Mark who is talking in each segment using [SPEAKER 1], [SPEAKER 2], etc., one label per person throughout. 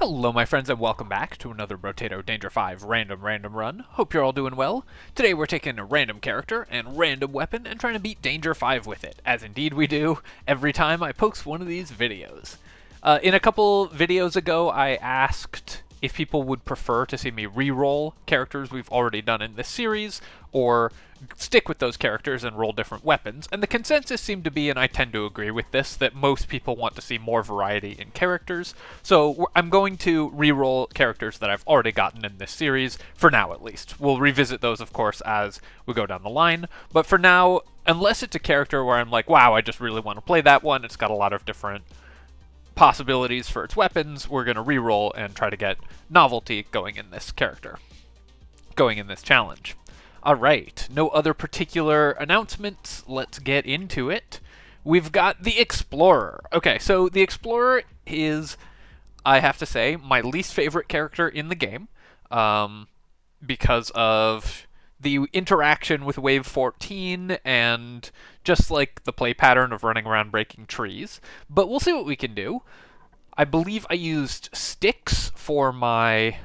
[SPEAKER 1] Hello my friends and welcome back to another Brotato Danger 5 random run. Hope you're all doing well. Today we're taking a random character and random weapon and trying to beat Danger 5 with it, as indeed we do every time I post one of these videos. In a couple videos ago I asked if people would prefer to see me re-roll characters we've already done in this series, or stick with those characters and roll different weapons, and the consensus seemed to be, and I tend to agree with this, that most people want to see more variety in characters, so I'm going to re-roll characters that I've already gotten in this series, for now at least. We'll revisit those, of course, as we go down the line, but for now, unless it's a character where I'm like, wow, I just really want to play that one, it's got a lot of different possibilities for its weapons, we're going to re-roll and try to get novelty going in this character, going in this challenge. Alright, no other particular announcements, let's get into it. We've got the Explorer. Okay, so the Explorer is, I have to say, my least favorite character in the game, because of the interaction with Wave 14 and just like the play pattern of running around breaking trees. But we'll see what we can do. I believe I used sticks for my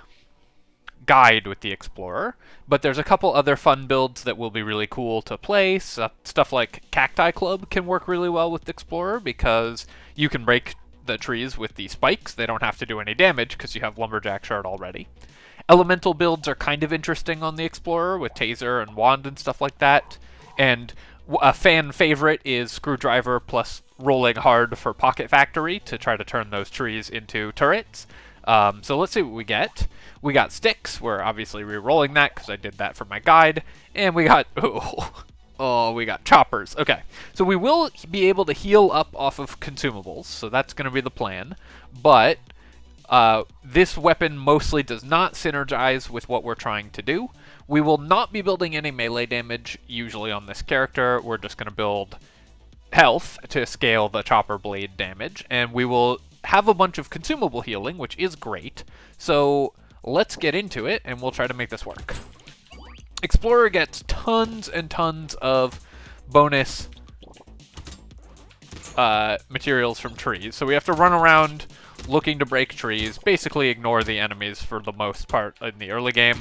[SPEAKER 1] guide with the Explorer, but there's a couple other fun builds that will be really cool to play. Stuff like Cacti Club can work really well with the Explorer because you can break the trees with the spikes. They don't have to do any damage because you have Lumberjack Shard already. Elemental builds are kind of interesting on the Explorer with Taser and Wand and stuff like that. And a fan favorite is Screwdriver plus Rolling Hard for Pocket Factory to try to turn those trees into turrets. So let's see what we get. We got sticks. We're obviously re-rolling that because I did that for my guide. And we got... we got choppers. Okay, so we will be able to heal up off of consumables, so that's going to be the plan. But this weapon mostly does not synergize with what we're trying to do. We will not be building any melee damage usually on this character. We're just going to build health to scale the chopper blade damage, and we will have a bunch of consumable healing, which is great. So let's get into it, and we'll try to make this work. Explorer gets tons and tons of bonus materials from trees, so we have to run around looking to break trees, basically ignore the enemies for the most part in the early game.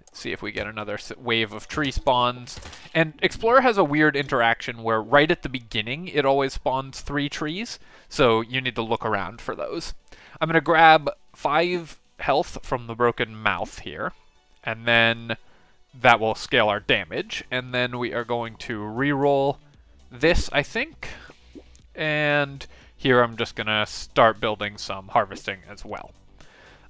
[SPEAKER 1] Let's see if we get another wave of tree spawns. And Explorer has a weird interaction where right at the beginning it always spawns 3 trees, so you need to look around for those. I'm going to grab 5 health from the broken mouth here, and then that will scale our damage, and then we are going to re-roll this, I think, and here I'm just going to start building some harvesting as well.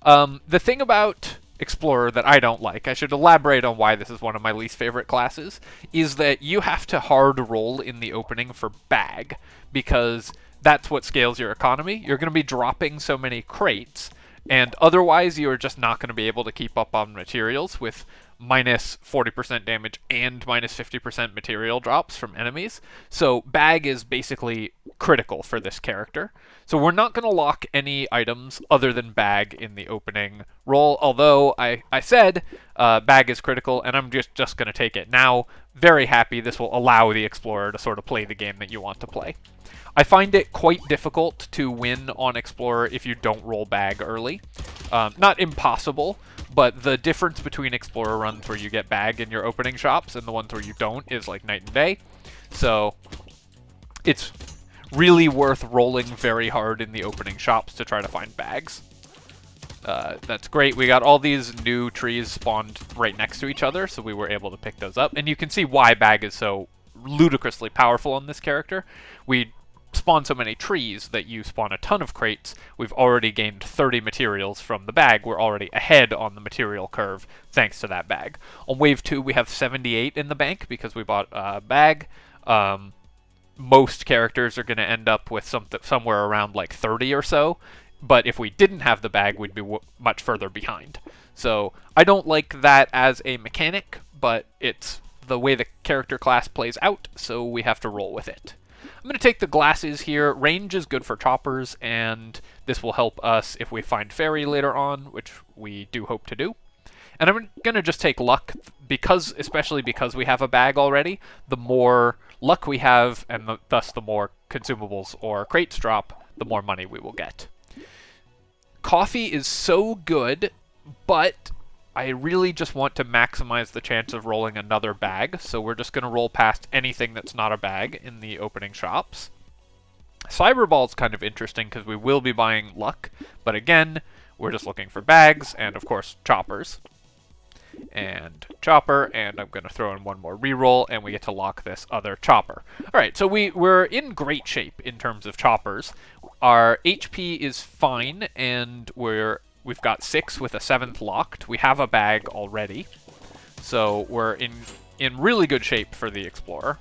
[SPEAKER 1] The thing about Explorer that I don't like, I should elaborate on why this is one of my least favorite classes, is that you have to hard roll in the opening for bag, because that's what scales your economy. You're going to be dropping so many crates, and otherwise you are just not going to be able to keep up on materials with minus 40% damage and minus 50% material drops from enemies. So bag is basically critical for this character. So we're not going to lock any items other than bag in the opening roll, although I said bag is critical, and I'm just going to take it now. Very happy this will allow the Explorer to sort of play the game that you want to play. I find it quite difficult to win on Explorer if you don't roll bag early. Not impossible, but the difference between Explorer runs where you get bag in your opening shops and the ones where you don't is like night and day. So it's really worth rolling very hard in the opening shops to try to find bags. That's great. We got all these new trees spawned right next to each other, so we were able to pick those up. And you can see why bag is so ludicrously powerful on this character. We spawn so many trees that you spawn a ton of crates. We've already gained 30 materials from the bag. We're already ahead on the material curve thanks to that bag. On wave 2 we have 78 in the bank because we bought a bag. Most characters are going to end up with somewhere around like 30 or so, but if we didn't have the bag we'd be much further behind. So I don't like that as a mechanic, but it's the way the character class plays out, so we have to roll with it. I'm going to take the glasses here. Range is good for choppers, and this will help us if we find fairy later on, which we do hope to do. And I'm going to just take luck, especially because we have a bag already. The more luck we have, and thus the more consumables or crates drop, the more money we will get. Coffee is so good, but I really just want to maximize the chance of rolling another bag, so we're just going to roll past anything that's not a bag in the opening shops. Cyberball's kind of interesting because we will be buying luck, but again, we're just looking for bags and, of course, choppers. And chopper, and I'm going to throw in one more reroll, and we get to lock this other chopper. Alright, so we're in great shape in terms of choppers. Our HP is fine, and we've got 6 with a 7th locked. We have a bag already, so we're in really good shape for the Explorer.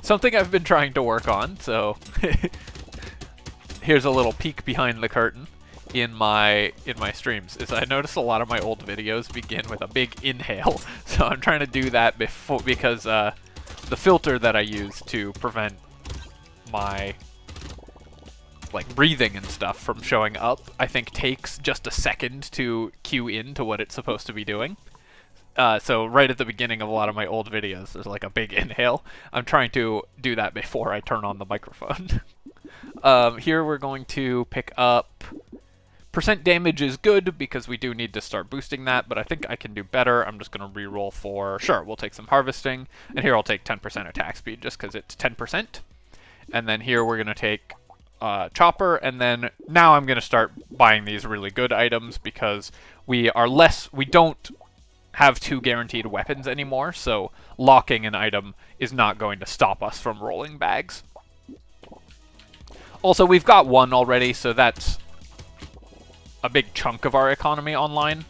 [SPEAKER 1] Something I've been trying to work on, so here's a little peek behind the curtain in my streams, is I notice a lot of my old videos begin with a big inhale, so I'm trying to do that before, because the filter that I use to prevent my breathing and stuff from showing up, I think takes just a second to cue into what it's supposed to be doing. So right at the beginning of a lot of my old videos, there's like a big inhale. I'm trying to do that before I turn on the microphone. Here we're going to pick up... Percent damage is good because we do need to start boosting that, but I think I can do better. I'm just going to reroll for... Sure, we'll take some harvesting. And here I'll take 10% attack speed just because it's 10%. And then here we're going to take chopper, and then now I'm going to start buying these really good items because we don't have 2 guaranteed weapons anymore, so locking an item is not going to stop us from rolling bags. Also, we've got 1 already, so that's a big chunk of our economy online.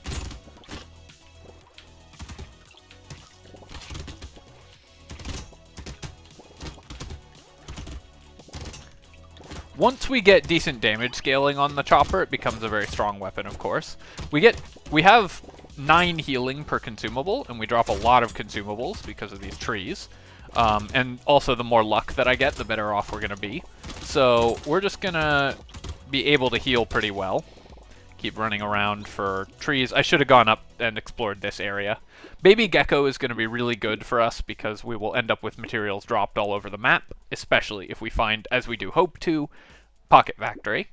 [SPEAKER 1] Once we get decent damage scaling on the chopper, it becomes a very strong weapon, of course. We have 9 healing per consumable, and we drop a lot of consumables because of these trees. And also, the more luck that I get, the better off we're going to be. So we're just going to be able to heal pretty well. Keep running around for trees. I should have gone up and explored this area. Baby Gecko is going to be really good for us because we will end up with materials dropped all over the map, especially if we find, as we do hope to, Pocket Factory.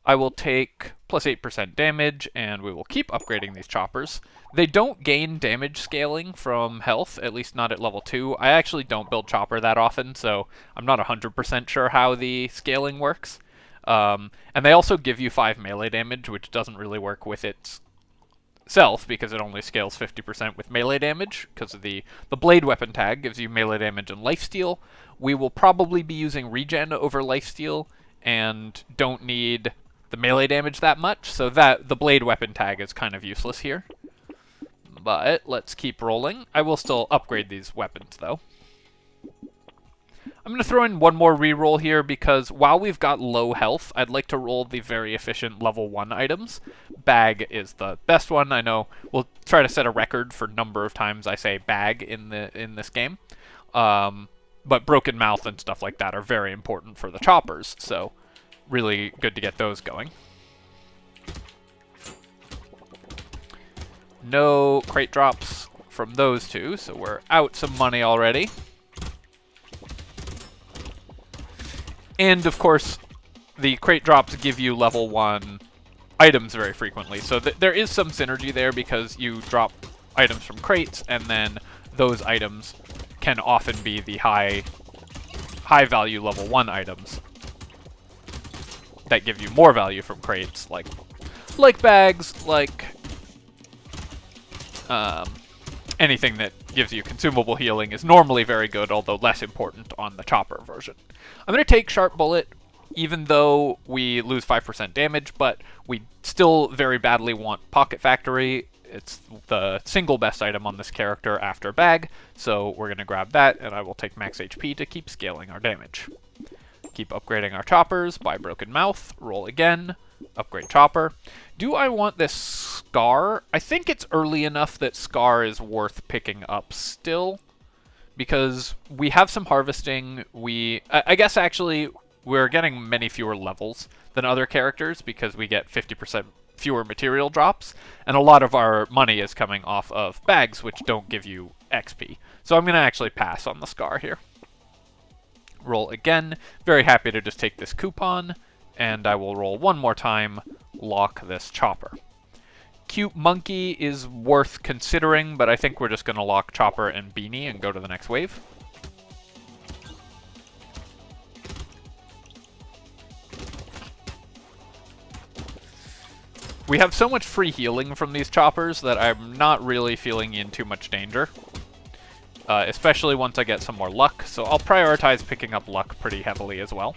[SPEAKER 1] I will take plus 8% damage, and we will keep upgrading these choppers. They don't gain damage scaling from health, at least not at level 2. I actually don't build chopper that often, so I'm not 100% sure how the scaling works. And they also give you 5 melee damage, which doesn't really work with itself, because it only scales 50% with melee damage, because of the blade weapon tag gives you melee damage and lifesteal. We will probably be using regen over lifesteal, and don't need the melee damage that much, so that the blade weapon tag is kind of useless here. But let's keep rolling. I will still upgrade these weapons, though. I'm going to throw in one more reroll here because while we've got low health, I'd like to roll the very efficient level 1 items. Bag is the best one. I know we'll try to set a record for number of times I say bag in this game. But broken mouth and stuff like that are very important for the choppers, so really good to get those going. No crate drops from those two, so we're out some money already. And, of course, the crate drops give you level 1 items very frequently. So there is some synergy there because you drop items from crates, and then those items can often be the high value level 1 items that give you more value from crates, like bags, like anything that gives you consumable healing is normally very good, although less important on the chopper version. I'm going to take Sharp Bullet, even though we lose 5% damage, but we still very badly want Pocket Factory. It's the single best item on this character after Bag, so we're going to grab that, and I will take max HP to keep scaling our damage. Keep upgrading our choppers, buy Broken Mouth, roll again, upgrade chopper. Do I want this Scar? I think it's early enough that Scar is worth picking up still, because we have some harvesting. I guess actually we're getting many fewer levels than other characters because we get 50% fewer material drops, and a lot of our money is coming off of bags, which don't give you XP. So I'm going to actually pass on the Scar here. Roll again. Very happy to just take this coupon, and I will roll one more time, lock this chopper. Cute monkey is worth considering, but I think we're just going to lock chopper and beanie and go to the next wave. We have so much free healing from these choppers that I'm not really feeling in too much danger. Especially once I get some more luck, so I'll prioritize picking up luck pretty heavily as well.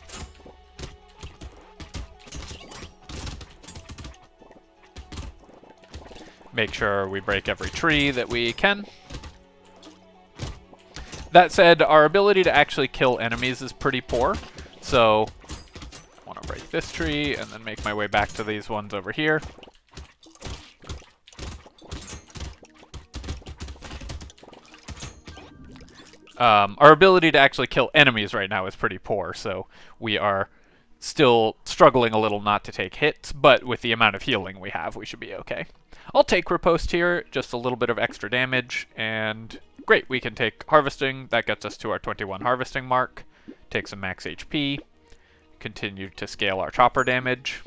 [SPEAKER 1] Make sure we break every tree that we can. That said, our ability to actually kill enemies is pretty poor, so I want to break this tree and then make my way back to these ones over here. Our ability to actually kill enemies right now is pretty poor, so we are still struggling a little not to take hits, but with the amount of healing we have, we should be okay. I'll take Riposte here, just a little bit of extra damage, and great, we can take Harvesting. That gets us to our 21 Harvesting mark. Take some max HP. Continue to scale our chopper damage.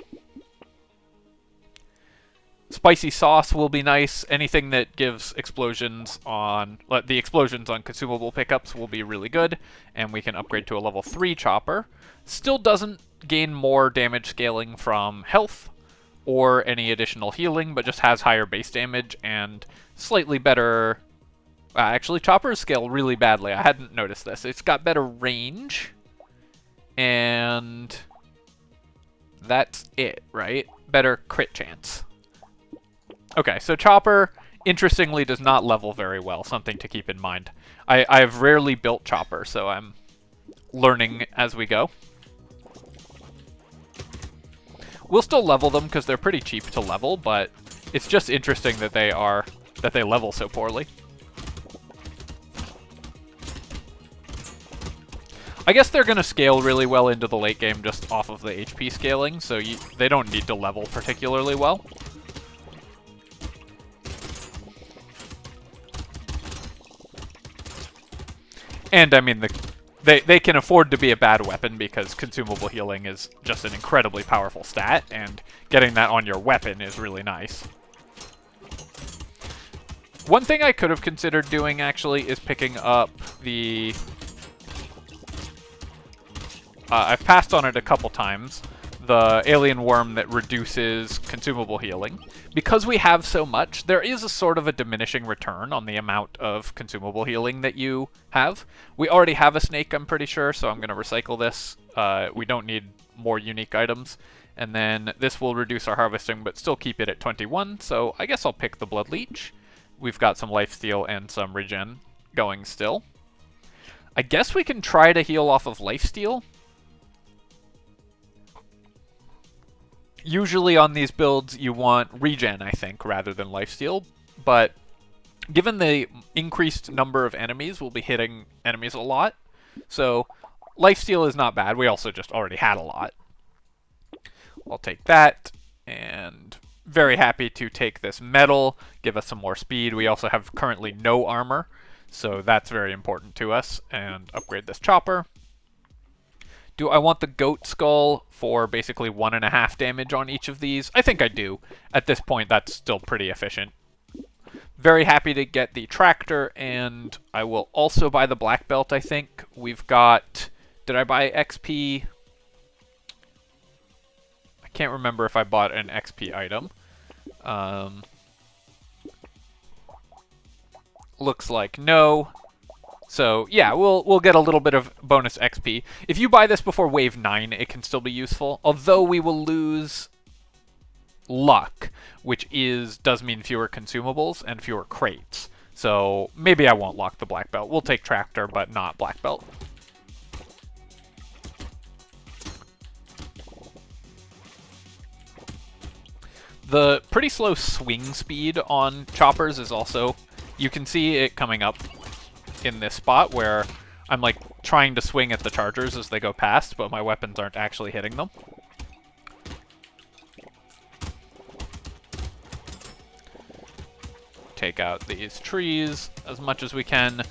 [SPEAKER 1] Spicy sauce will be nice. Anything that gives explosions on... the explosions on consumable pickups will be really good. And we can upgrade to a level 3 chopper. Still doesn't gain more damage scaling from health or any additional healing, but just has higher base damage and slightly better... actually, choppers scale really badly. I hadn't noticed this. It's got better range. And... that's it, right? Better crit chance. Okay, so Chopper, interestingly, does not level very well, something to keep in mind. I've rarely built Chopper, so I'm learning as we go. We'll still level them because they're pretty cheap to level, but it's just interesting that they level so poorly. I guess they're going to scale really well into the late game just off of the HP scaling, so they don't need to level particularly well. And, I mean, they can afford to be a bad weapon because consumable healing is just an incredibly powerful stat, and getting that on your weapon is really nice. One thing I could have considered doing, actually, is picking up the... I've passed on it a couple times. The alien worm that reduces consumable healing. Because we have so much, there is a sort of a diminishing return on the amount of consumable healing that you have. We already have a snake, I'm pretty sure, so I'm going to recycle this. We don't need more unique items. And then this will reduce our harvesting, but still keep it at 21, so I guess I'll pick the Blood Leech. We've got some lifesteal and some regen going still. I guess we can try to heal off of lifesteal. Usually on these builds, you want regen, I think, rather than lifesteal. But given the increased number of enemies, we'll be hitting enemies a lot. So lifesteal is not bad. We also just already had a lot. I'll take that. And very happy to take this metal, give us some more speed. We also have currently no armor, so that's very important to us. And upgrade this chopper. Do I want the goat skull for basically 1.5 damage on each of these? I think I do. At this point, that's still pretty efficient. Very happy to get the tractor, and I will also buy the black belt, I think. We've got... Did I buy XP? I can't remember if I bought an XP item. Looks like no. So, yeah, we'll get a little bit of bonus XP. If you buy this before Wave 9, it can still be useful. Although we will lose luck, which does mean fewer consumables and fewer crates. So, maybe I won't lock the black belt. We'll take tractor, but not black belt. The pretty slow swing speed on choppers is also... You can see it coming up in this spot where I'm like trying to swing at the chargers as they go past, but my weapons aren't actually hitting them. Take out these trees as much as we can.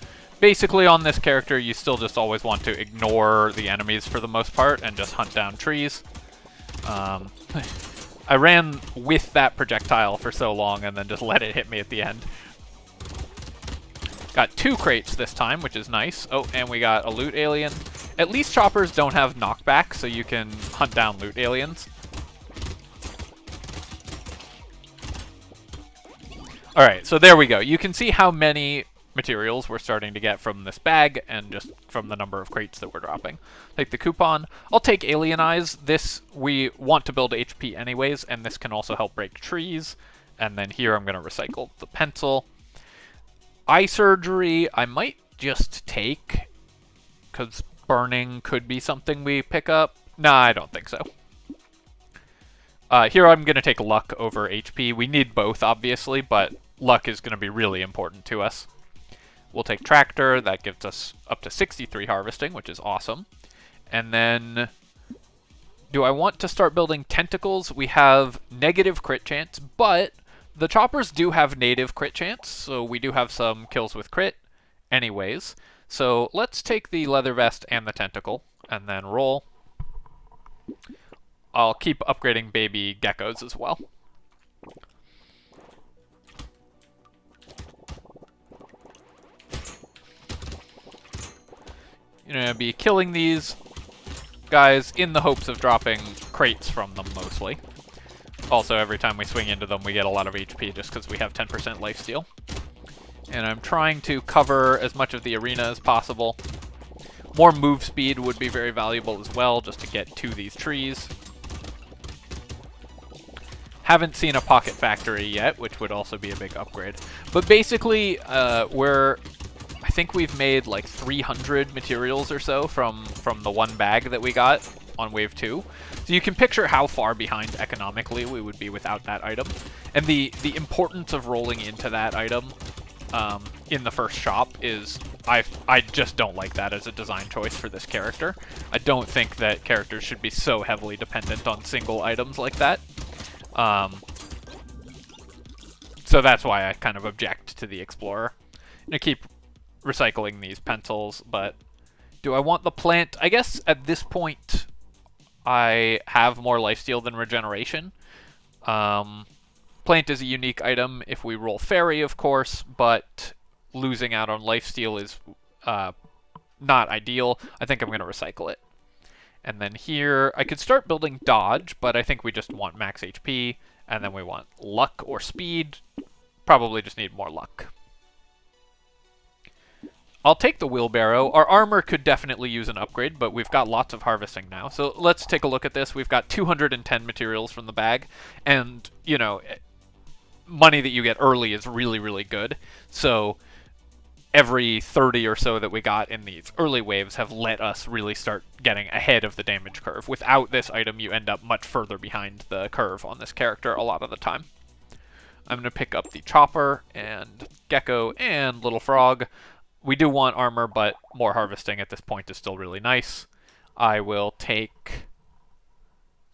[SPEAKER 1] Basically, on this character, you still just always want to ignore the enemies for the most part and just hunt down trees. I ran with that projectile for so long and then just let it hit me at the end. Got 2 crates this time, which is nice. Oh, and we got a loot alien. At least choppers don't have knockback, so you can hunt down loot aliens. Alright, so there we go. You can see how many materials we're starting to get from this bag and just from the number of crates that we're dropping. Take the coupon. I'll take Alien Eyes. This, we want to build HP anyways, and this can also help break trees. And then here I'm going to recycle the pencil. Eye Surgery, I might just take, because burning could be something we pick up. Nah, I don't think so. Here I'm going to take luck over HP. We need both, obviously, but luck is going to be really important to us. We'll take Tractor. That gives us up to 63 harvesting, which is awesome. And then, do I want to start building Tentacles? We have negative crit chance, but the choppers do have native crit chance, so we do have some kills with crit anyways. So let's take the Leather Vest and the Tentacle, and then roll. I'll keep upgrading baby geckos as well. You're going to be killing these guys in the hopes of dropping crates from them, mostly. Also, every time we swing into them, we get a lot of HP just because we have 10% lifesteal. And I'm trying to cover as much of the arena as possible. More move speed would be very valuable as well, just to get to these trees. Haven't seen a Pocket Factory yet, which would also be a big upgrade. But basically, I think we've made like 300 materials or so from the one bag that we got on Wave 2. So you can picture how far behind economically we would be without that item. And the importance of rolling into that item in the first shop is, I just don't like that as a design choice for this character. I don't think that characters should be so heavily dependent on single items like that. So that's why I kind of object to the Explorer. I'm going to keep recycling these pencils, but do I want the plant? I guess at this point I have more lifesteal than regeneration. Plant is a unique item if we roll fairy, of course, but losing out on lifesteal is not ideal. I think I'm going to recycle it. And then here, I could start building dodge, but I think we just want max HP, and then we want luck or speed. Probably just need more luck. I'll take the wheelbarrow. Our armor could definitely use an upgrade, but we've got lots of harvesting now. So let's take a look at this. We've got 210 materials from the bag, and, you know, money that you get early is really, really good. So every 30 or so that we got in these early waves have let us really start getting ahead of the damage curve. Without this item, you end up much further behind the curve on this character a lot of the time. I'm going to pick up the Chopper and Gecko and Little Frog. We do want armor, but more harvesting at this point is still really nice. I will take...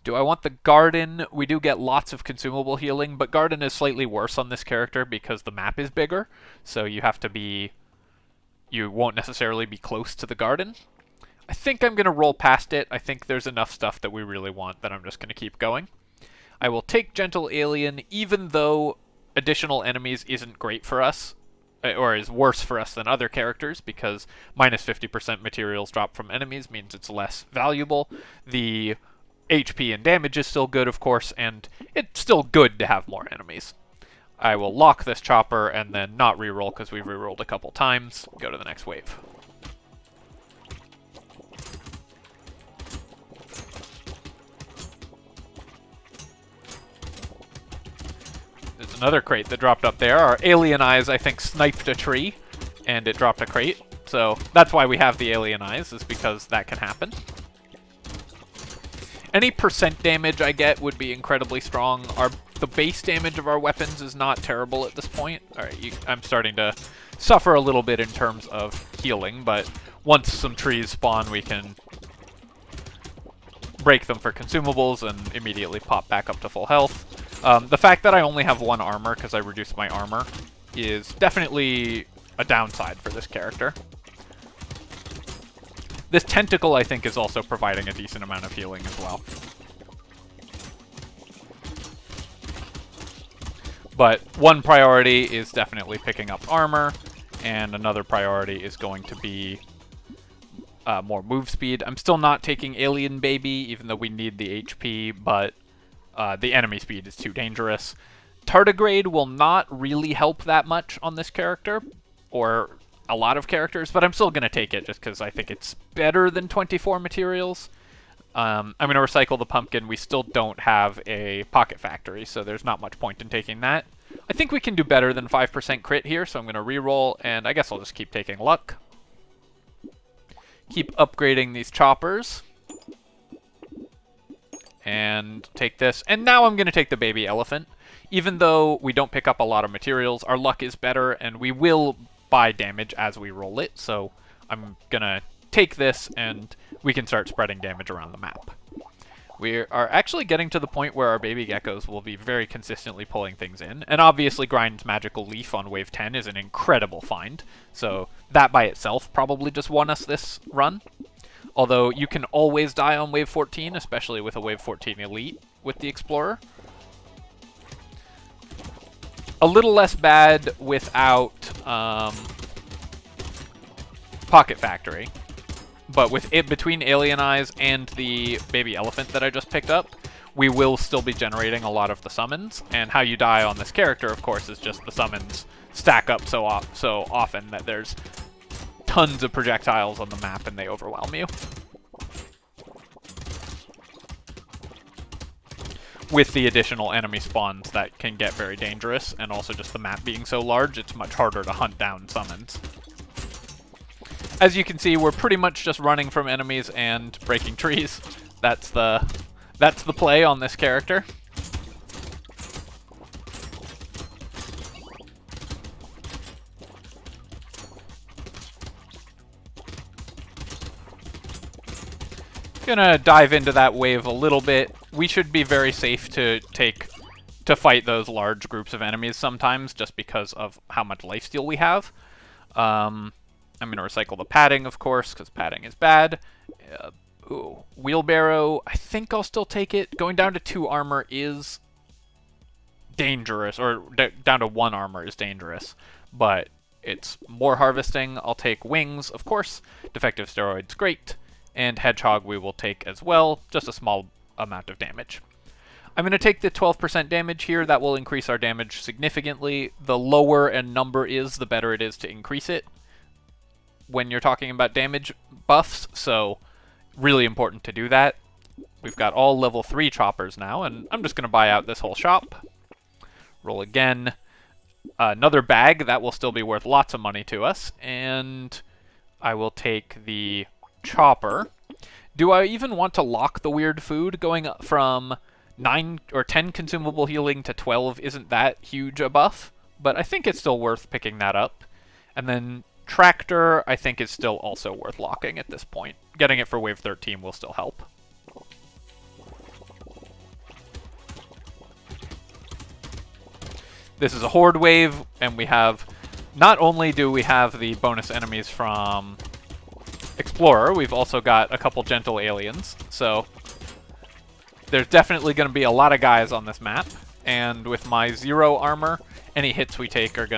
[SPEAKER 1] Do I want the Garden? We do get lots of consumable healing, but Garden is slightly worse on this character because the map is bigger, so you have to be... You won't necessarily be close to the Garden. I think I'm going to roll past it. I think there's enough stuff that we really want that I'm just going to keep going. I will take Gentle Alien, even though additional enemies isn't great for us, or is worse for us than other characters, because minus 50% materials drop from enemies means it's less valuable. The HP and damage is still good, of course, and it's still good to have more enemies. I will lock this Chopper and then not reroll because we've rerolled a couple times. Go to the next wave. There's another crate that dropped up there. Our Alien Eyes, I think, sniped a tree, and it dropped a crate. So that's why we have the Alien Eyes, is because that can happen. Any percent damage I get would be incredibly strong. The base damage of our weapons is not terrible at this point. Alright, I'm starting to suffer a little bit in terms of healing, but once some trees spawn, we can break them for consumables and immediately pop back up to full health. The fact that I only have one armor because I reduced my armor is definitely a downside for this character. This tentacle, I think, is also providing a decent amount of healing as well. But one priority is definitely picking up armor, and another priority is going to be more move speed. I'm still not taking Alien Baby, even though we need the HP, but the enemy speed is too dangerous. Tardigrade will not really help that much on this character, or a lot of characters, but I'm still going to take it just because I think it's better than 24 materials. I'm going to recycle the pumpkin. We still don't have a pocket factory, so there's not much point in taking that. I think we can do better than 5% crit here, so I'm going to reroll, and I guess I'll just keep taking luck. Keep upgrading these choppers. And take this. And now I'm going to take the baby elephant. Even though we don't pick up a lot of materials, our luck is better, and we will buy damage as we roll it, so I'm going to take this, and we can start spreading damage around the map. We are actually getting to the point where our baby geckos will be very consistently pulling things in, and obviously Grind's Magical Leaf on wave 10 is an incredible find, so that by itself probably just won us this run. Although you can always die on wave 14, especially with a wave 14 elite with the Explorer. A little less bad without Pocket Factory. But with it between Alien Eyes and the baby elephant that I just picked up, we will still be generating a lot of the summons. And how you die on this character, of course, is just the summons stack up so often that there's tons of projectiles on the map and they overwhelm you. With the additional enemy spawns that can get very dangerous, and also just the map being so large, it's much harder to hunt down summons. As you can see, we're pretty much just running from enemies and breaking trees. That's the play on this character. Gonna dive into that wave a little bit. We should be very safe to fight those large groups of enemies sometimes, just because of how much lifesteal we have. I'm going to recycle the padding, of course, because padding is bad. Ooh, wheelbarrow, I think I'll still take it. Going down to 2 armor is dangerous, or down to 1 armor is dangerous, but it's more harvesting. I'll take wings, of course. Defective steroids, great. And hedgehog we will take as well, just a small amount of damage. I'm going to take the 12% damage here. That will increase our damage significantly. The lower a number is, the better it is to increase it when you're talking about damage buffs, so really important to do that. We've got all level 3 choppers now, and I'm just going to buy out this whole shop. Roll again. Another bag, that will still be worth lots of money to us, and I will take the chopper. Do I even want to lock the weird food? Going up from 9 or 10 consumable healing to 12 isn't that huge a buff, but I think it's still worth picking that up. And then tractor, I think, is still also worth locking at this point. Getting it for wave 13 will still help. This is a horde wave, and we have, not only do we have the bonus enemies from Explorer, we've also got a couple gentle aliens, so there's definitely going to be a lot of guys on this map, and with my 0 armor, any hits we take are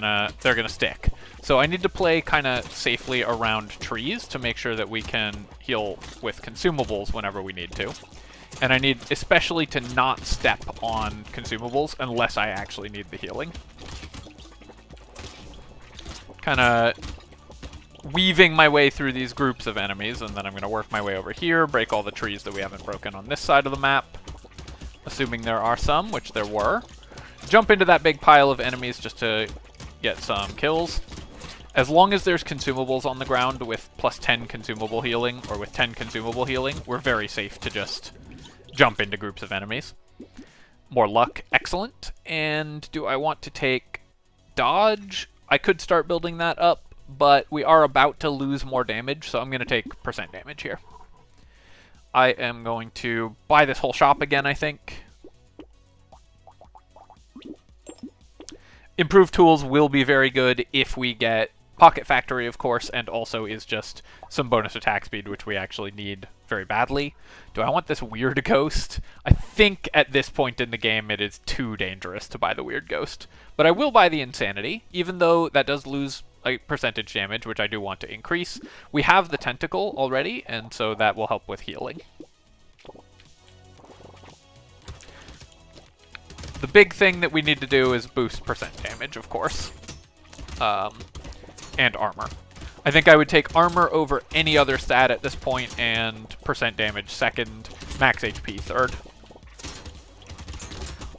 [SPEAKER 1] they're gonna stick. So I need to play kind of safely around trees to make sure that we can heal with consumables whenever we need to. And I need especially to not step on consumables unless I actually need the healing. Kind of weaving my way through these groups of enemies, and then I'm going to work my way over here, break all the trees that we haven't broken on this side of the map, assuming there are some, which there were. Jump into that big pile of enemies just to get some kills. As long as there's consumables on the ground with plus 10 consumable healing, or with 10 consumable healing, we're very safe to just jump into groups of enemies. More luck, excellent. And do I want to take dodge? I could start building that up, but we are about to lose more damage, so I'm going to take percent damage here. I am going to buy this whole shop again, I think. Improved tools will be very good if we get Pocket Factory, of course, and also is just some bonus attack speed, which we actually need very badly. Do I want this weird ghost? I think at this point in the game it is too dangerous to buy the weird ghost. But I will buy the insanity, even though that does lose a percentage damage, which I do want to increase. We have the tentacle already, and so that will help with healing. The big thing that we need to do is boost percent damage, of course. And armor. I think I would take armor over any other stat at this point, and percent damage second, max HP third.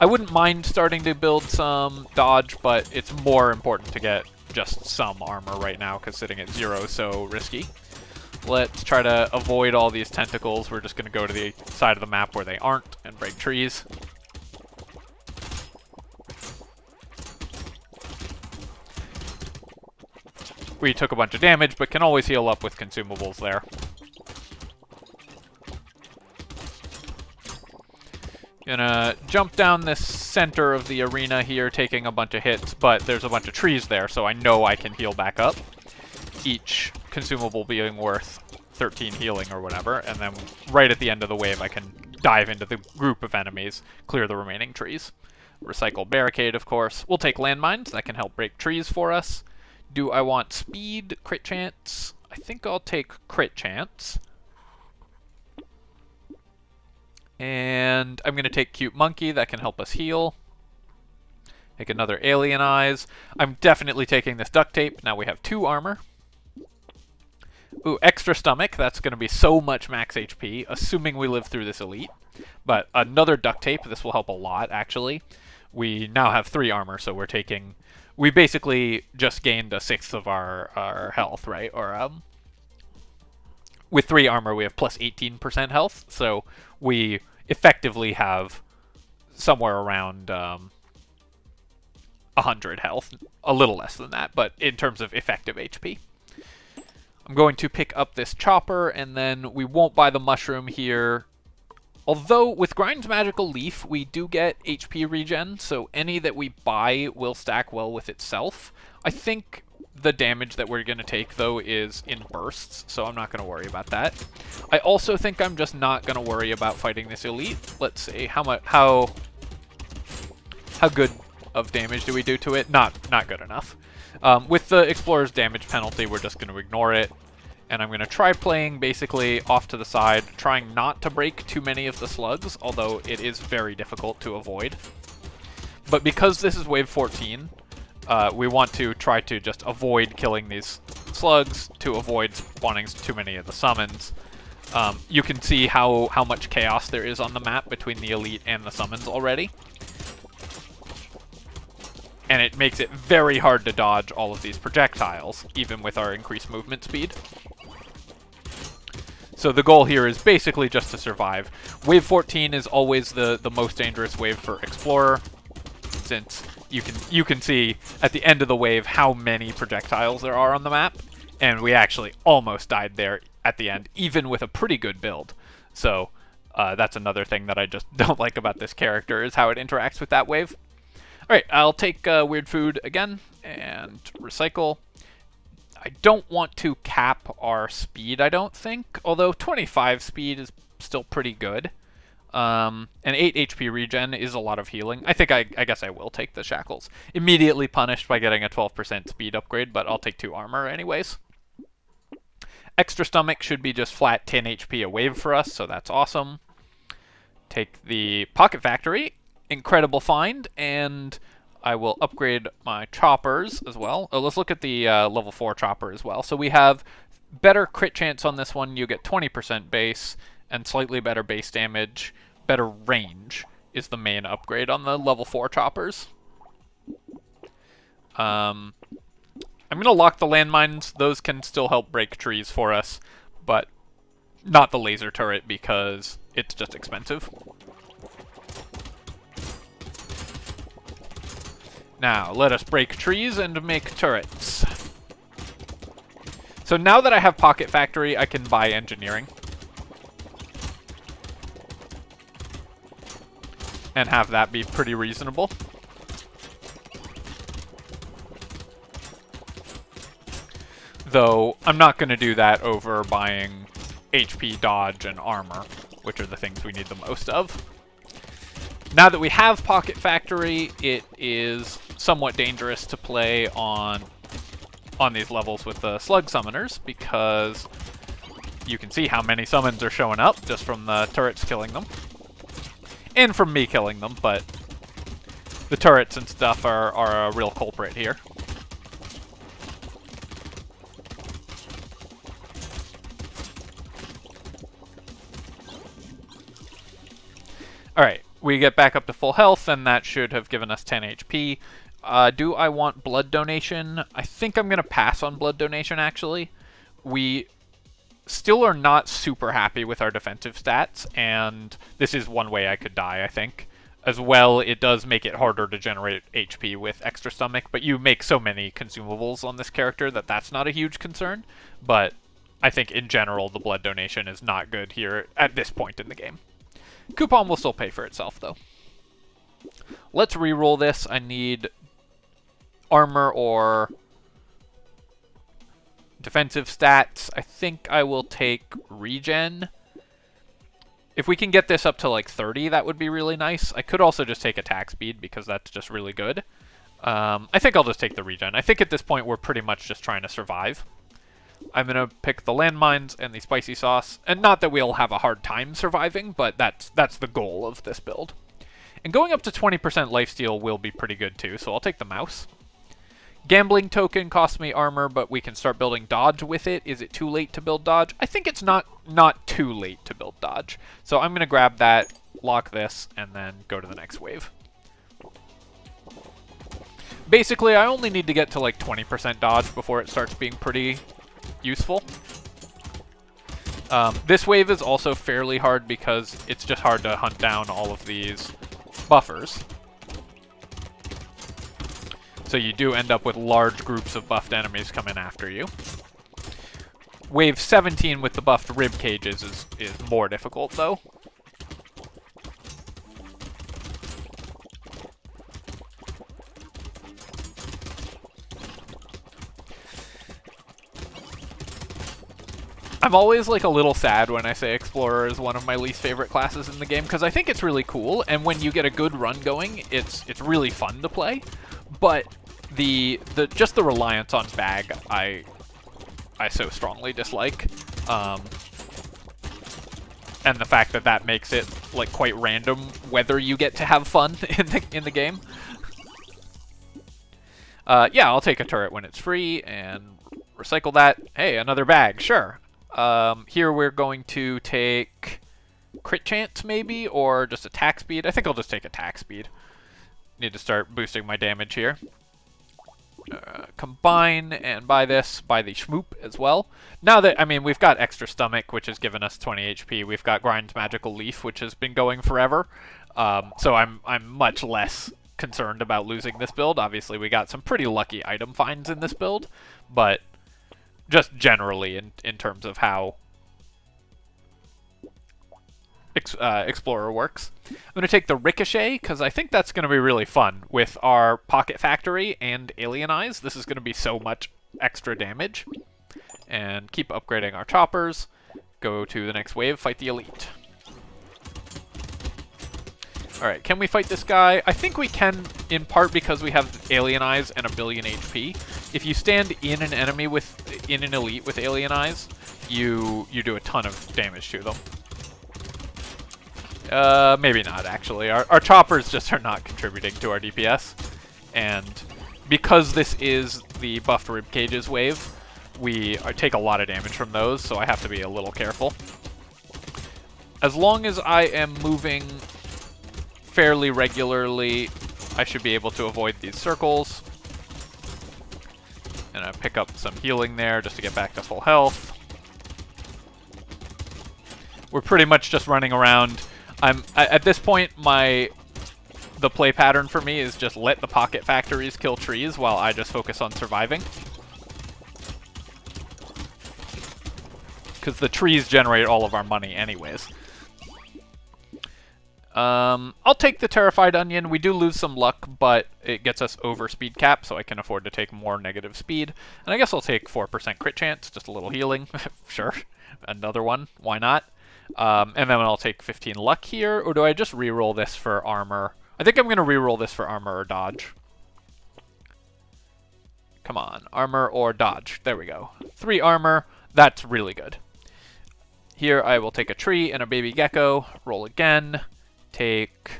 [SPEAKER 1] I wouldn't mind starting to build some dodge, but it's more important to get just some armor right now, because sitting at 0 is so risky. Let's try to avoid all these tentacles. We're just going to go to the side of the map where they aren't and break trees. We took a bunch of damage, but can always heal up with consumables there. Gonna jump down this center of the arena here, taking a bunch of hits, but there's a bunch of trees there, so I know I can heal back up. Each consumable being worth 13 healing or whatever, and then right at the end of the wave I can dive into the group of enemies, clear the remaining trees. Recycle barricade, of course. We'll take landmines, that can help break trees for us. Do I want speed, crit chance? I think I'll take crit chance. And I'm going to take cute monkey, that can help us heal. Take another alien eyes. I'm definitely taking this duct tape. Now we have 2 armor. Ooh, extra stomach, that's going to be so much max HP, assuming we live through this elite. But another duct tape, this will help a lot, actually. We now have 3 armor, so we're taking... We basically just gained a 1/6 of our health, right? Or with 3 armor, we have plus 18% health, so we effectively have somewhere around 100 health. A little less than that, but in terms of effective HP. I'm going to pick up this chopper, and then we won't buy the mushroom here. Although, with Grind's Magical Leaf, we do get HP regen, so any that we buy will stack well with itself. I think the damage that we're going to take, though, is in bursts, so I'm not going to worry about that. I also think I'm just not going to worry about fighting this elite. Let's see, how good of damage do we do to it? Not good enough. With the Explorer's damage penalty, we're just going to ignore it. And I'm going to try playing basically off to the side, trying not to break too many of the slugs, although it is very difficult to avoid. But because this is wave 14, we want to try to just avoid killing these slugs to avoid spawning too many of the summons. You can see how much chaos there is on the map between the elite and the summons already. And it makes it very hard to dodge all of these projectiles, even with our increased movement speed. So the goal here is basically just to survive. Wave 14 is always the most dangerous wave for Explorer, since you can see at the end of the wave how many projectiles there are on the map, and we actually almost died there at the end, even with a pretty good build. So that's another thing that I just don't like about this character, is how it interacts with that wave. Alright, I'll take weird food again, and recycle. I don't want to cap our speed, I don't think, although 25 speed is still pretty good. And 8 HP regen is a lot of healing. I guess I will take the shackles. Immediately punished by getting a 12% speed upgrade, but I'll take 2 armor anyways. Extra stomach should be just flat 10 HP a wave for us, so that's awesome. Take the Pocket Factory, incredible find, and I will upgrade my choppers as well. Oh, let's look at the level 4 chopper as well. So we have better crit chance on this one. You get 20% base and slightly better base damage. Better range is the main upgrade on the level 4 choppers. I'm going to lock the landmines. Those can still help break trees for us, but not the laser turret because it's just expensive. Now, let us break trees and make turrets. So now that I have Pocket Factory, I can buy engineering. And have that be pretty reasonable. Though, I'm not going to do that over buying HP, dodge, and armor, which are the things we need the most of. Now that we have Pocket Factory, it is somewhat dangerous to play on these levels with the slug summoners, because you can see how many summons are showing up just from the turrets killing them. And from me killing them, but the turrets and stuff are a real culprit here. Alright, we get back up to full health, and that should have given us 10 HP. Do I want blood donation? I think I'm going to pass on blood donation, actually. We still are not super happy with our defensive stats, and this is one way I could die, I think. As well, it does make it harder to generate HP with extra stomach, but you make so many consumables on this character that that's not a huge concern. But I think in general, the blood donation is not good here at this point in the game. Coupon will still pay for itself, though. Let's re-roll this. I need armor or defensive stats. I think I will take regen. If we can get this up to like 30, that would be really nice. I could also just take attack speed because that's just really good. I think I'll just take the regen. I think at this point we're pretty much just trying to survive. I'm going to pick the landmines and the spicy sauce. And not that we'll have a hard time surviving, but that's the goal of this build. And going up to 20% lifesteal will be pretty good too, so I'll take the mouse. Gambling token costs me armor, but we can start building dodge with it. Is it too late to build dodge? I think it's not too late to build dodge. So I'm going to grab that, lock this, and then go to the next wave. Basically, I only need to get to like 20% dodge before it starts being pretty useful. This wave is also fairly hard because it's just hard to hunt down all of these buffers. So you do end up with large groups of buffed enemies coming after you. Wave 17 with the buffed rib cages is more difficult, though. I'm always like a little sad when I say Explorer is one of my least favorite classes in the game, because I think it's really cool, and when you get a good run going, it's really fun to play. But just the reliance on bag, I so strongly dislike, and the fact that makes it like quite random whether you get to have fun in the game. Yeah, I'll take a turret when it's free and recycle that. Hey, another bag, sure. Here we're going to take crit chance maybe, or just attack speed. I think I'll just take attack speed. Need to start boosting my damage here. Combine and buy the Schmoop as well. Now that, I mean, we've got extra stomach, which has given us 20 HP. We've got Grind's Magical Leaf, which has been going forever. So I'm much less concerned about losing this build. Obviously, we got some pretty lucky item finds in this build, but just generally in terms of how Explorer works. I'm going to take the Ricochet, because I think that's going to be really fun with our Pocket Factory and Alien Eyes. This is going to be so much extra damage. And keep upgrading our choppers. Go to the next wave, fight the Elite. Alright, can we fight this guy? I think we can, in part because we have Alien Eyes and a billion HP. If you stand in an enemy in an Elite with Alien Eyes, you do a ton of damage to them. Maybe not, actually. Our choppers just are not contributing to our DPS. And because this is the buffed rib cages wave, we take a lot of damage from those, so I have to be a little careful. As long as I am moving fairly regularly, I should be able to avoid these circles. And I pick up some healing there just to get back to full health. We're pretty much just running around. At this point, the play pattern for me is just let the Pocket Factories kill trees while I just focus on surviving. Because the trees generate all of our money anyways. I'll take the Terrified Onion. We do lose some luck, but it gets us over speed cap, so I can afford to take more negative speed. And I guess I'll take 4% crit chance, just a little healing. Sure. Another one. Why not? And then I'll take 15 luck here, or do I just reroll this for armor? I think I'm going to reroll this for armor or dodge. Come on, armor or dodge. There we go. 3 armor. That's really good. Here I will take a tree and a baby gecko. Roll again. Take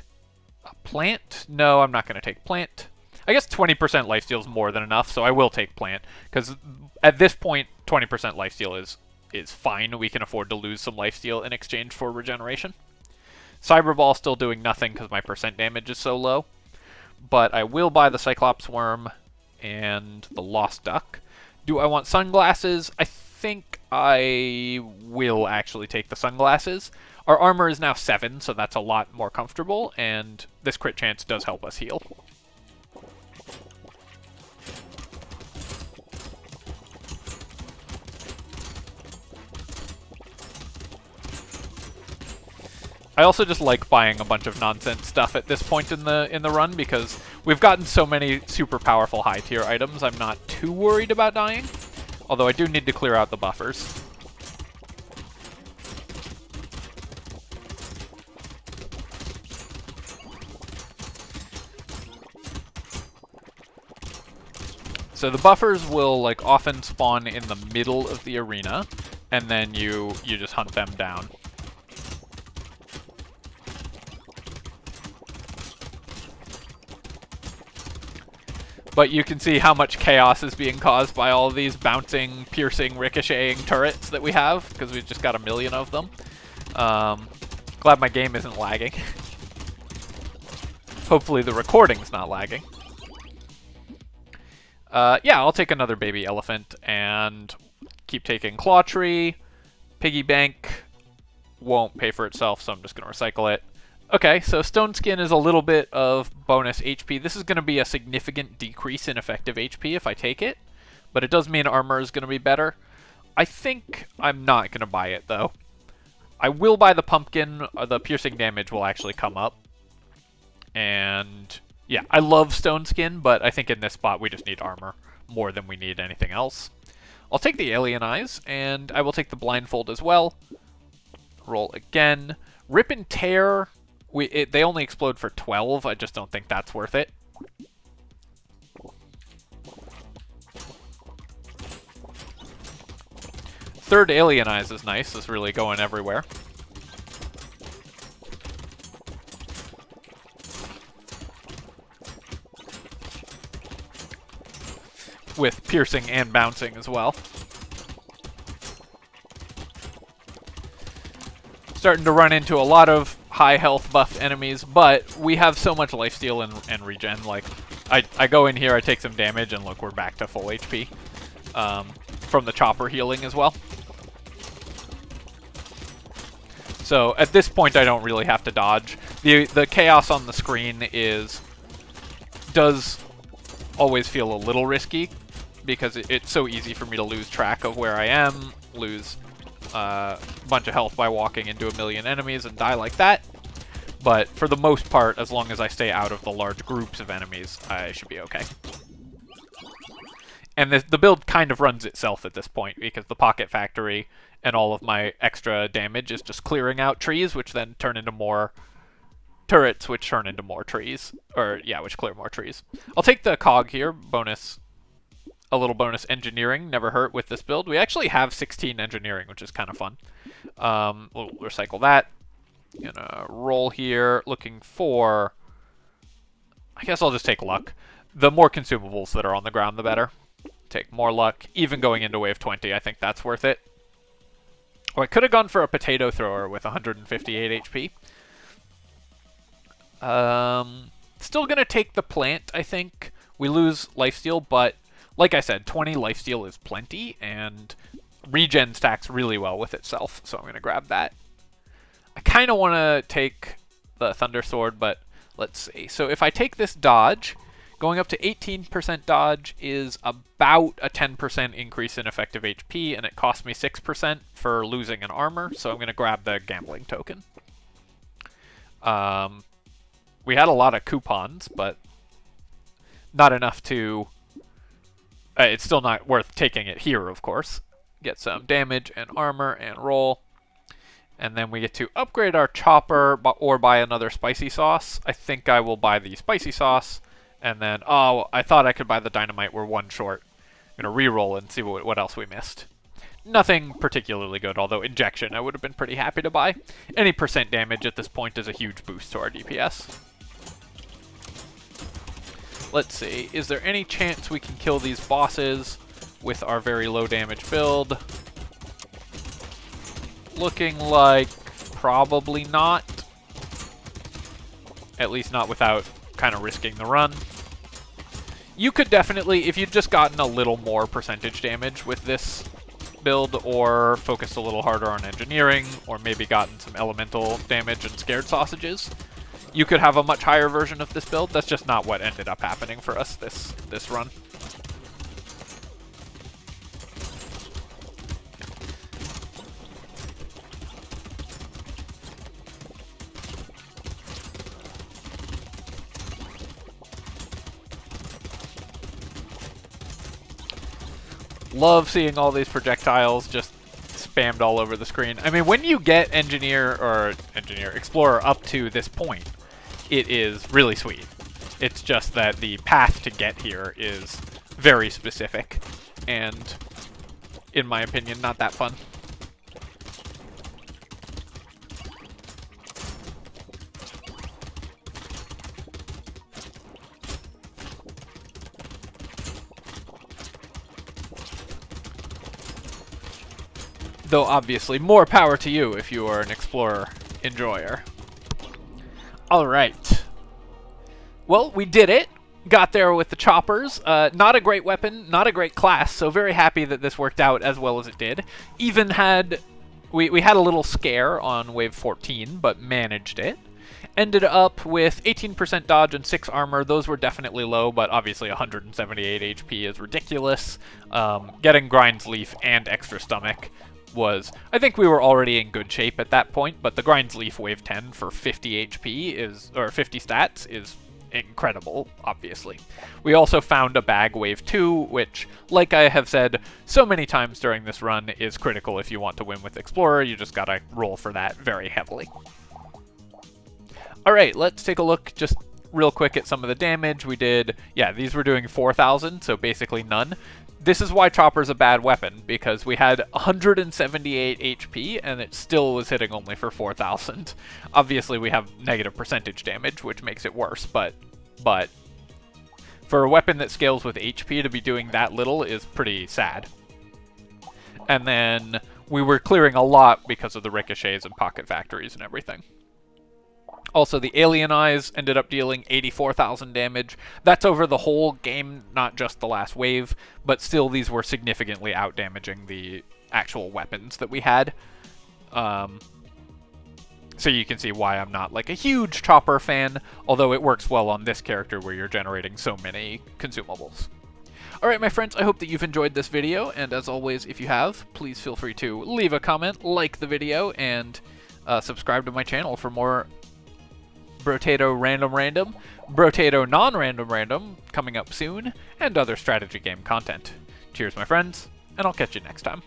[SPEAKER 1] a plant. No, I'm not going to take plant. I guess 20% lifesteal is more than enough, so I will take plant. Because at this point, 20% lifesteal is fine. We can afford to lose some lifesteal in exchange for regeneration. Cyberball still doing nothing because my percent damage is so low. But I will buy the Cyclops Worm and the Lost Duck. Do I want sunglasses? I think I will actually take the sunglasses. Our armor is now 7, so that's a lot more comfortable, and this crit chance does help us heal. I also just like buying a bunch of nonsense stuff at this point in the run because we've gotten so many super powerful high tier items. I'm not too worried about dying, although I do need to clear out the buffers. So the buffers will like often spawn in the middle of the arena, and then you just hunt them down. But you can see how much chaos is being caused by all of these bouncing, piercing, ricocheting turrets that we have, because we've just got a million of them. Glad my game isn't lagging. Hopefully the recording's not lagging. Yeah, I'll take another baby elephant and keep taking Claw Tree. Piggy Bank won't pay for itself, so I'm just going to recycle it. Okay, so Stone Skin is a little bit of bonus HP. This is going to be a significant decrease in effective HP if I take it, but it does mean armor is going to be better. I think I'm not going to buy it, though. I will buy the pumpkin. The piercing damage will actually come up. And yeah, I love Stone Skin, but I think in this spot we just need armor more than we need anything else. I'll take the Alien Eyes, and I will take the Blindfold as well. Roll again. Rip and Tear, they only explode for 12. I just don't think that's worth it. Third Alien Eyes is nice. It's really going everywhere. With piercing and bouncing as well. Starting to run into a lot of high health buffed enemies, but we have so much lifesteal and regen. Like, I go in here, I take some damage, and look, we're back to full HP. From the chopper healing as well. So at this point I don't really have to dodge. The chaos on the screen does always feel a little risky, because it's so easy for me to lose track of where I am, lose a bunch of health by walking into a million enemies and die like that. But for the most part, as long as I stay out of the large groups of enemies, I should be okay. And the build kind of runs itself at this point, because the Pocket Factory and all of my extra damage is just clearing out trees, which then turn into more turrets, which turn into more trees. Or, yeah, which clear more trees. I'll take the cog here, a little bonus engineering, never hurt with this build. We actually have 16 engineering, which is kind of fun. We'll recycle that. Gonna roll here, looking for... I guess I'll just take luck. The more consumables that are on the ground, the better. Take more luck. Even going into wave 20, I think that's worth it. Or I could have gone for a potato thrower with 158 HP. Still gonna take the plant, I think. We lose lifesteal, but like I said, 20 lifesteal is plenty, and regen stacks really well with itself, so I'm going to grab that. I kind of want to take the Thunder Sword, but let's see. So if I take this dodge, going up to 18% dodge is about a 10% increase in effective HP, and it costs me 6% for losing an armor, so I'm going to grab the gambling token. We had a lot of coupons, but not enough to... it's still not worth taking it here, of course. Get some damage and armor and roll. And then we get to upgrade our chopper or buy another spicy sauce. I think I will buy the spicy sauce. And then, oh, I thought I could buy the dynamite. We're one short. I'm going to re-roll and see what else we missed. Nothing particularly good, although injection I would have been pretty happy to buy. Any percent damage at this point is a huge boost to our DPS. Let's see, is there any chance we can kill these bosses with our very low damage build? Looking like probably not. At least not without kind of risking the run. You could definitely, if you'd just gotten a little more percentage damage with this build, or focused a little harder on engineering, or maybe gotten some elemental damage and scared sausages, you could have a much higher version of this build. That's just not what ended up happening for us this run. Love seeing all these projectiles just spammed all over the screen. I mean, when you get Explorer up to this point, it is really sweet. It's just that the path to get here is very specific, and, in my opinion, not that fun. Though obviously more power to you if you are an Explorer enjoyer. Alright. Well, we did it. Got there with the choppers. Not a great weapon, not a great class, so very happy that this worked out as well as it did. Even had... We had a little scare on wave 14, but managed it. Ended up with 18% dodge and 6 armor. Those were definitely low, but obviously 178 HP is ridiculous. Getting Grind's Leaf and Extra Stomach was... I think we were already in good shape at that point, but the Grind's Leaf wave 10 for 50 HP is... or 50 stats is incredible, obviously. We also found a bag wave 2, which, like I have said so many times during this run, is critical if you want to win with Explorer. You just gotta roll for that very heavily. Alright, let's take a look just real quick at some of the damage. We did, yeah, these were doing 4,000, so basically none. This is why Chopper's a bad weapon, because we had 178 HP, and it still was hitting only for 4,000. Obviously, we have negative percentage damage, which makes it worse, but for a weapon that scales with HP to be doing that little is pretty sad. And then we were clearing a lot because of the ricochets and pocket factories and everything. Also, the Alien Eyes ended up dealing 84,000 damage. That's over the whole game, not just the last wave, but still these were significantly out-damaging the actual weapons that we had. So you can see why I'm not like a huge Chopper fan, although it works well on this character where you're generating so many consumables. Alright, my friends, I hope that you've enjoyed this video, and as always, if you have, please feel free to leave a comment, like the video, and subscribe to my channel for more Brotato Random, Brotato Non-Random coming up soon, and other strategy game content. Cheers, my friends, and I'll catch you next time.